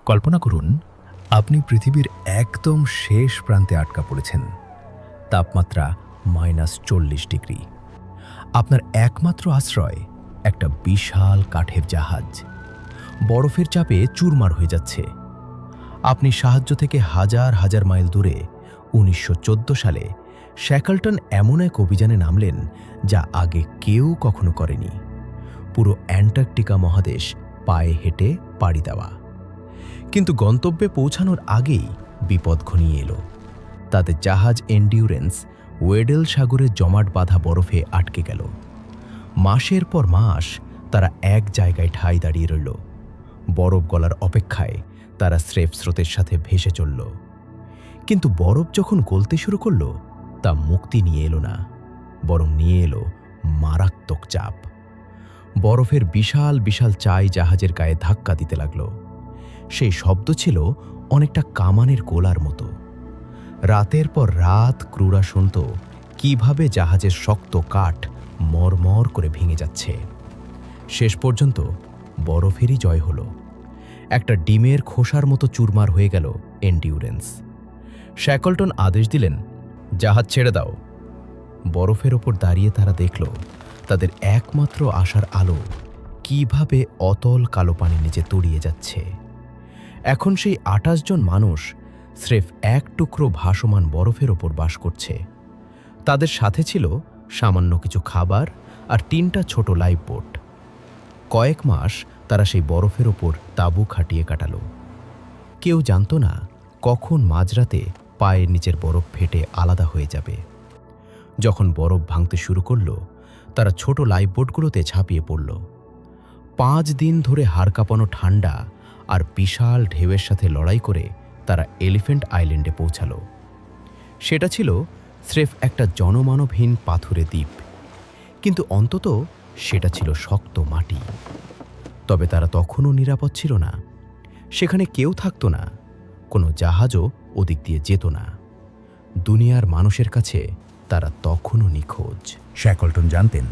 কল্পনা করুন, আপনি পৃথিবীর একদম শেষ প্রান্তে আটকা পড়েছেন। তাপমাত্রা -40 ডিগ্রি। আপনার একমাত্র আশ্রয় একটা বিশাল কাঠের জাহাজ। বরফের চাপে চুরমার হয়ে যাচ্ছে। আপনি সাহায্য থেকে হাজার হাজার মাইল দূরে 1914 সালে শ্যাকলটন এমন এক অভিযানে নামলেন যা আগে কেউ কখনো করেনি। পুরো অ্যান্টার্কটিকা মহাদেশ পায়ে হেঁটে পাড়ি দেওয়া। কিন্তু গন্তব্যে পৌঁছানোর আগেই বিপদ ঘনিয়ে এলো। তাদের জাহাজ এন্ডিউরেন্স ওয়েডেল সাগরে জমাট বাঁধা বরফে আটকে গেল। মাসের পর মাস তারা এক জায়গায় ঠাঁই দাঁড়িয়ে রইল। বরফ গলার অপেক্ষায় তারা স্রেফ স্রোতের সাথে ভেসে চলল। কিন্তু বরফ যখন গলতে শুরু করল, তা মুক্তি নিয়ে এলো না, বরং নিয়ে এলো মারাত্মক চাপ। বরফের বিশাল বিশাল চাই জাহাজের গায়ে ধাক্কা দিতে লাগল। সেই শব্দ ছিল অনেকটা কামানের গোলার মতো। রাতের পর রাত ক্রুরা শুনত কিভাবে জাহাজের শক্ত কাঠ মরমর করে ভেঙে যাচ্ছে। শেষ পর্যন্ত বরফেরই জয় হলো। একটা ডিমের খোসার মতো চুরমার হয়ে গেল এন্ডিউরেন্স। শ্যাকলটন আদেশ দিলেন, জাহাজ ছেড়ে দাও। বরফের ওপর দাঁড়িয়ে তারা দেখল তাদের একমাত্র আশার আলো কিভাবে অতল কালো পানির নিচে তলিয়ে যাচ্ছে। এখন সেই 28 জন মানুষ স্রেফ এক টুকরো ভাসমান বরফের ওপর বাস করছে। তাদের সাথে ছিল সামান্য কিছু খাবার আর 3টা ছোট লাইফ বোট। কয়েক মাস তারা সেই বরফের ওপর তাঁবু খাটিয়ে কাটালো। কেউ জানত না কখন মাঝরাতে পায়ের নিচের বরফ ফেটে আলাদা হয়ে যাবে। যখন বরফ ভাঙতে শুরু করল, তারা ছোট লাইফ বোটগুলোতে ঝাঁপিয়ে পড়ল। 5 দিন ধরে হাড় কাঁপানো ঠান্ডা আর বিশাল ঢেউয়ের সাথে লড়াই করে তারা এলিফ্যান্ট আইল্যান্ডে পৌঁছালো। সেটা ছিল স্রেফ একটা জনমানবহীন পাথুরে দ্বীপ, কিন্তু অন্তত সেটা ছিল শক্ত মাটি। তবে তারা তখনও নিরাপদ ছিল না। সেখানে কেউ থাকতো না, কোনো জাহাজও ওদিক দিয়ে যেত না। দুনিয়ার মানুষের কাছে তারা তখনও নিখোঁজ। শ্যাকলটন জানতেন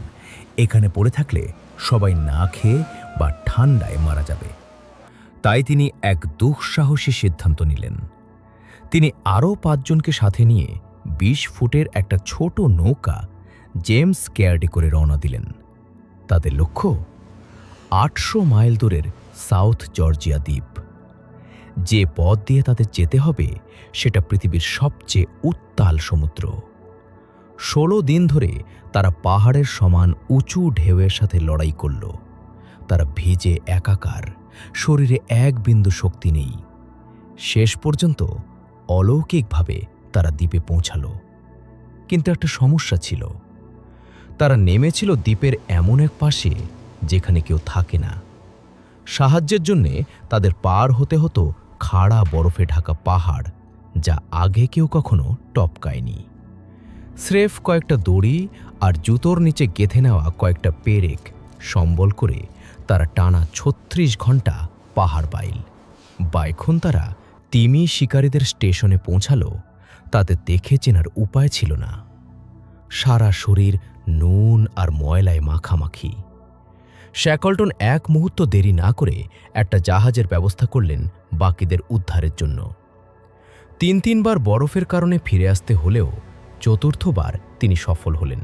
এখানে পড়ে থাকলে সবাই না খেয়ে বা ঠান্ডায় মারা যাবে। তাই তিনি এক দুঃসাহসী সিদ্ধান্ত নিলেন। তিনি আরও 5 জনকে সাথে নিয়ে 20 ফুটের একটা ছোট নৌকা জেমস কেয়ার্ডে করে রওনা দিলেন। তাদের লক্ষ্য 800 মাইল দূরের সাউথ জর্জিয়া দ্বীপ। যে পথ দিয়ে তাদের যেতে হবে সেটা পৃথিবীর সবচেয়ে উত্তাল সমুদ্র। 16 দিন ধরে তারা পাহাড়ের সমান উঁচু ঢেউয়ের সাথে লড়াই করল। তারা ভিজে একাকার, শরীরে এক বিন্দু শক্তি নেই। শেষ পর্যন্ত অলৌকিকভাবে তারা দ্বীপে পৌঁছালো। কিন্তু একটা সমস্যা ছিল। তারা নেমেছিল দ্বীপের এমন এক পাশে যেখানে কেউ থাকে না। সাহায্যের জন্যে তাদের পার হতে হতো খাড়া বরফে ঢাকা পাহাড়, যা আগে কেউ কখনো টপকায়নি। স্রেফ কয়েকটা দড়ি আর জুতোর নিচে গেঁথে নেওয়া কয়েকটা পেরেক সম্বল করে তারা টানা 36 ঘন্টা পাহাড় বাইল। বাইখন তারা তিমি শিকারীদের স্টেশনে পৌঁছালো, তাদের দেখে চেনার উপায় ছিল না। সারা শরীর নুন আর ময়লায় মাখামাখি। শ্যাকলটন এক মুহূর্ত দেরি না করে একটা জাহাজের ব্যবস্থা করলেন বাকিদের উদ্ধারের জন্য। 3 বার বরফের কারণে ফিরে আসতে হলেও চতুর্থবার তিনি সফল হলেন।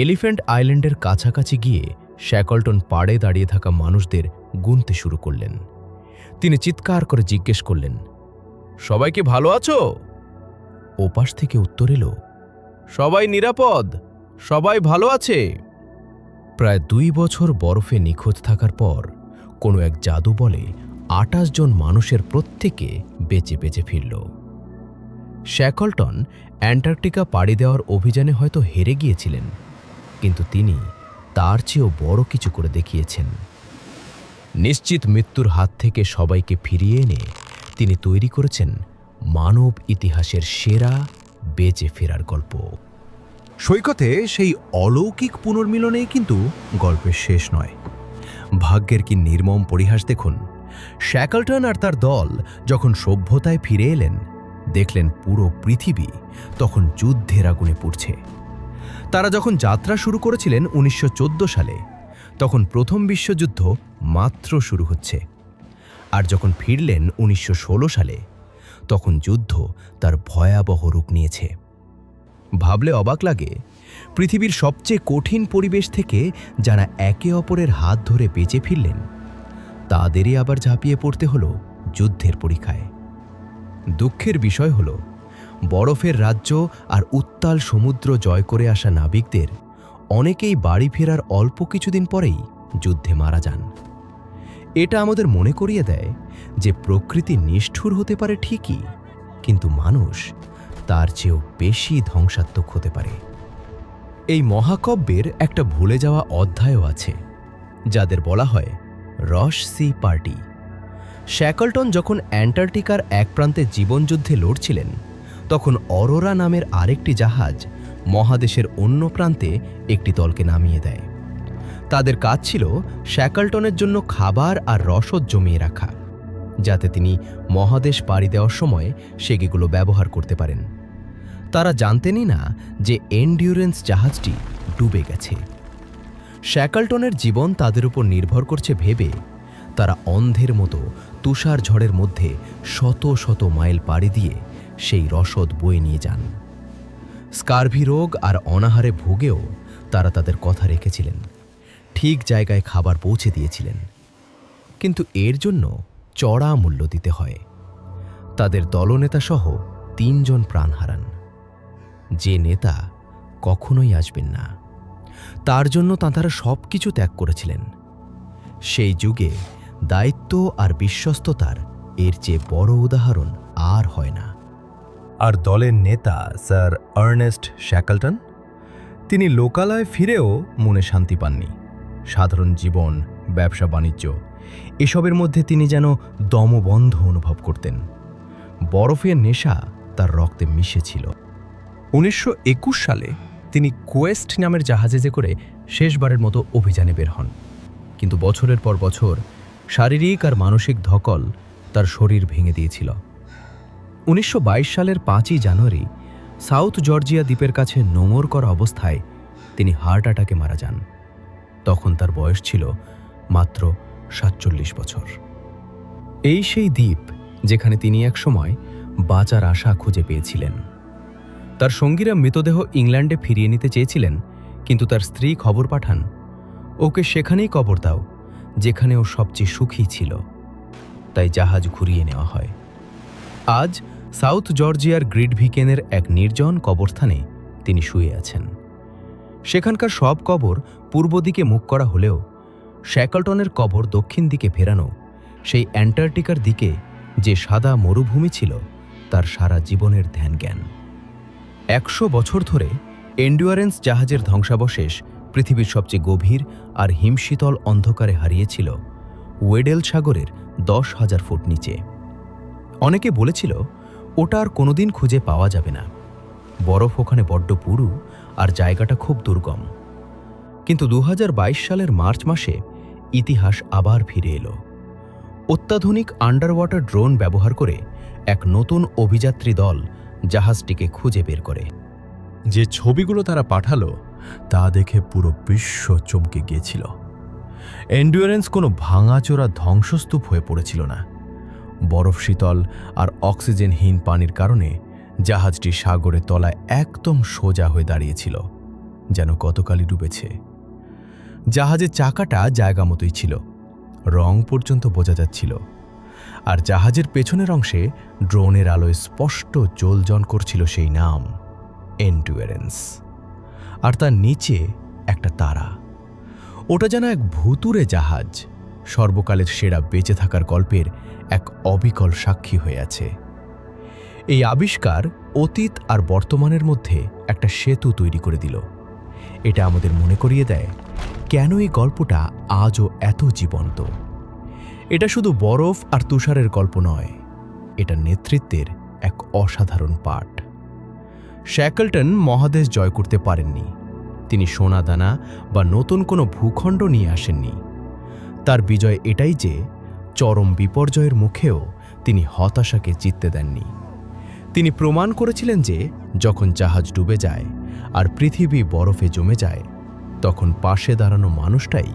এলিফ্যান্ট আইল্যান্ডের কাছাকাছি গিয়ে শ্যাকলটন পাড়ে দাঁড়িয়ে থাকা মানুষদের গুনতে শুরু করলেন। তিনি চিৎকার করে জিজ্ঞেস করলেন, সবাই কি ভালো আছো? ওপাশ থেকে উত্তর এলো, সবাই নিরাপদ, সবাই ভালো আছে। প্রায় 2 বছর বরফে নিখোঁজ থাকার পর কোনো এক জাদু বলে 28 জন মানুষের প্রত্যেকে বেঁচে বেঁচে ফিরল। শ্যাকলটন অ্যান্টার্কটিকা পাড়ি দেওয়ার অভিযানে হয়তো হেরে গিয়েছিলেন, কিন্তু তিনি তার চেয়েও বড় কিছু করে দেখিয়েছেন। নিশ্চিত মৃত্যুর হাত থেকে সবাইকে ফিরিয়ে এনে তিনি তৈরি করেছেন মানব ইতিহাসের সেরা বেঁচে ফেরার গল্প। সৈকতে সেই অলৌকিক পুনর্মিলনেই কিন্তু গল্পের শেষ নয়। ভাগ্যের কি নির্মম পরিহাস দেখুন। শ্যাকলটন আর তার দল যখন সভ্যতায় ফিরে এলেন, দেখলেন পুরো পৃথিবী তখন যুদ্ধের আগুনে পুড়ছে। তারা যখন যাত্রা শুরু করেছিলেন 1914 সালে, তখন প্রথম বিশ্বযুদ্ধ মাত্র শুরু হচ্ছে। আর যখন ফিরলেন 1916 সালে, তখন যুদ্ধ তার ভয়াবহ রূপ নিয়েছে। ভাবলে অবাক লাগে, পৃথিবীর সবচেয়ে কঠিন পরিবেশ থেকে যারা একে অপরের হাত ধরে বেঁচে ফিরলেন, তাদেরই আবার ঝাঁপিয়ে পড়তে হলো যুদ্ধের পরীক্ষায়। দুঃখের বিষয় হলো, বরফের রাজ্য আর উত্তাল সমুদ্র জয় করে আসা নাবিকদের অনেকেই বাড়ি ফেরার অল্প কিছুদিন পরেই যুদ্ধে মারা যান। এটা আমাদের মনে করিয়ে দেয় যে প্রকৃতি নিষ্ঠুর হতে পারে ঠিকই, কিন্তু মানুষ তার চেয়েও বেশি ধ্বংসাত্মক হতে পারে। এই মহাকাব্যের একটা ভুলে যাওয়া অধ্যায়ও আছে, যাদের বলা হয় রস সি পার্টি। শ্যাকলটন যখন অ্যান্টার্কটিকার এক প্রান্তে জীবনযুদ্ধে লড়ছিলেন, তখন অরোরা নামের আরেকটি জাহাজ মহাদেশের অন্য প্রান্তে একটি দলকে নামিয়ে দেয়। তাদের কাজ ছিল শ্যাকলটনের জন্য খাবার আর রসদ জমিয়ে রাখা, যাতে তিনি মহাদেশ পাড়ি দেওয়ার সময় সেগুলো ব্যবহার করতে পারেন। তারা জানতেনই না যে এন্ডিউরেন্স জাহাজটি ডুবে গেছে। শ্যাকলটনের জীবন তাদের উপর নির্ভর করছে ভেবে তারা অন্ধের মতো তুষার ঝড়ের মধ্যে শত শত মাইল পাড়ি দিয়ে সেই রসদ বয়ে নিয়ে যান। স্কার্ভি রোগ আর অনাহারে ভুগেও তারা তাদের কথা রেখেছিলেন, ঠিক জায়গায় খাবার পৌঁছে দিয়েছিলেন। কিন্তু এর জন্য চড়া মূল্য দিতে হয়। তাদের দলনেতা সহ 3 জন প্রাণ হারান। যে নেতা কখনোই আসবেন না, তার জন্য তাঁরা সব কিছু ত্যাগ করেছিলেন। সেই যুগে দায়িত্ব আর বিশ্বস্ততার এর চেয়ে বড় উদাহরণ আর হয় না। আর দলের নেতা স্যার আর্নেস্ট শ্যাকলটন, তিনি লোকালয়ে ফিরেও মনে শান্তি পাননি। সাধারণ জীবন, ব্যবসা বাণিজ্য এসবের মধ্যে তিনি যেন দমবন্ধ অনুভব করতেন। বরফের নেশা তার রক্তে মিশেছিল। 1921 সালে তিনি কোয়েস্ট নামের জাহাজে করে শেষবারের মতো অভিযানে বের হন। কিন্তু বছরের পর বছর শারীরিক আর মানসিক ধকল তার শরীর ভেঙে দিয়েছিল। 1922 সালের 5ই জানুয়ারি সাউথ জর্জিয়া দ্বীপের কাছে নোঙর করা অবস্থায় তিনি হার্ট অ্যাটাকে মারা যান। তখন তার বয়স ছিল মাত্র 47 বছর। এই সেই দ্বীপ যেখানে তিনি একসময় বাঁচার আশা খুঁজে পেয়েছিলেন। তার সঙ্গীরা মৃতদেহ ইংল্যান্ডে ফিরিয়ে নিতে চেয়েছিলেন, কিন্তু তার স্ত্রী খবর পাঠান, ওকে সেখানেই কবর দাও যেখানে ও সবচেয়ে সুখী ছিল। তাই জাহাজ ঘুরিয়ে নেওয়া হয়। আজ সাউথ জর্জিয়ার গ্রিডভিকেনের এক নির্জন কবরস্থানে তিনি শুয়ে আছেন। সেখানকার সব কবর পূর্ব দিকে মুখ করা হলেও শ্যাকলটনের কবর দক্ষিণ দিকে ফেরানো, সেই অ্যান্টার্কটিকার দিকে যে সাদা মরুভূমি ছিল তার সারা জীবনের ধ্যান জ্ঞান। 100 বছর ধরে এন্ডিউরেন্স জাহাজের ধ্বংসাবশেষ পৃথিবীর সবচেয়ে গভীর আর হিমশীতল অন্ধকারে হারিয়েছিল ওয়েডেল সাগরের 10,000 ফুট নিচে। অনেকে বলেছিল ওটা আর কোনোদিন খুঁজে পাওয়া যাবে না, বরফ ওখানে বড্ড পুরু আর জায়গাটা খুব দুর্গম। কিন্তু 2022 সালের মার্চ মাসে ইতিহাস আবার ফিরে এলো। অত্যাধুনিক আন্ডার ওয়াটার ড্রোন ব্যবহার করে এক নতুন অভিযাত্রী দল জাহাজটিকে খুঁজে বের করে। যে ছবিগুলো তারা পাঠালো তা দেখে পুরো বিশ্ব চমকে গিয়েছিল। এন্ডিউরেন্স কোনো ভাঙাচোরা ধ্বংসস্তূপ হয়ে পড়েছিল না। বরফ শীতল আর অক্সিজেনহীন পানির কারণে জাহাজটি সাগরের তলায় একদম সোজা হয়ে দাঁড়িয়েছিল, যেন গতকালই ডুবেছে। জাহাজের চাকাটা জায়গা মতোই ছিল, রং পর্যন্ত বোঝা যাচ্ছিল। আর জাহাজের পেছনের অংশে ড্রোনের আলোয় স্পষ্ট জ্বলজ্বল করছিল সেই নাম, এন্ডিউরেন্স। আর তার নিচে একটা তারা। ওটা যেন এক ভুতুড়ে জাহাজ, সর্বকালের সেরা বেঁচে থাকার গল্পের এক অবিকল সাক্ষী হয়ে আছে। এই আবিষ্কার অতীত আর বর্তমানের মধ্যে একটা সেতু তৈরি করে দিল। এটা আমাদের মনে করিয়ে দেয় কেন এই গল্পটা আজও এত জীবন্ত। এটা শুধু বরফ আর তুষারের গল্প নয়, এটা নেতৃত্বের এক অসাধারণ পাঠ। শ্যাকলটন মহাদেশ জয় করতে পারেননি, তিনি সোনাদানা বা নতুন কোনো ভূখণ্ড নিয়ে আসেননি। তার বিজয় এটাই যে চরম বিপর্যয়ের মুখেও তিনি হতাশাকে জিততে দেননি। তিনি প্রমাণ করেছিলেন যে যখন জাহাজ ডুবে যায় আর পৃথিবী বরফে জমে যায়, তখন পাশে দাঁড়ানো মানুষটাই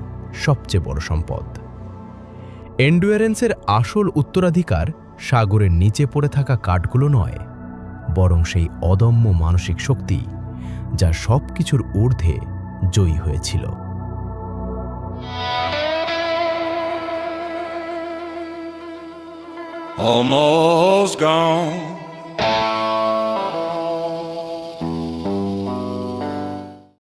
সবচেয়ে বড় সম্পদ। এন্ডুয়ারেন্সের আসল উত্তরাধিকার সাগরের নিচে পড়ে থাকা কাঠগুলো নয়, বরং সেই অদম্য মানসিক শক্তি যা সবকিছুর ঊর্ধ্বে জয়ী হয়েছিল। Almost gone.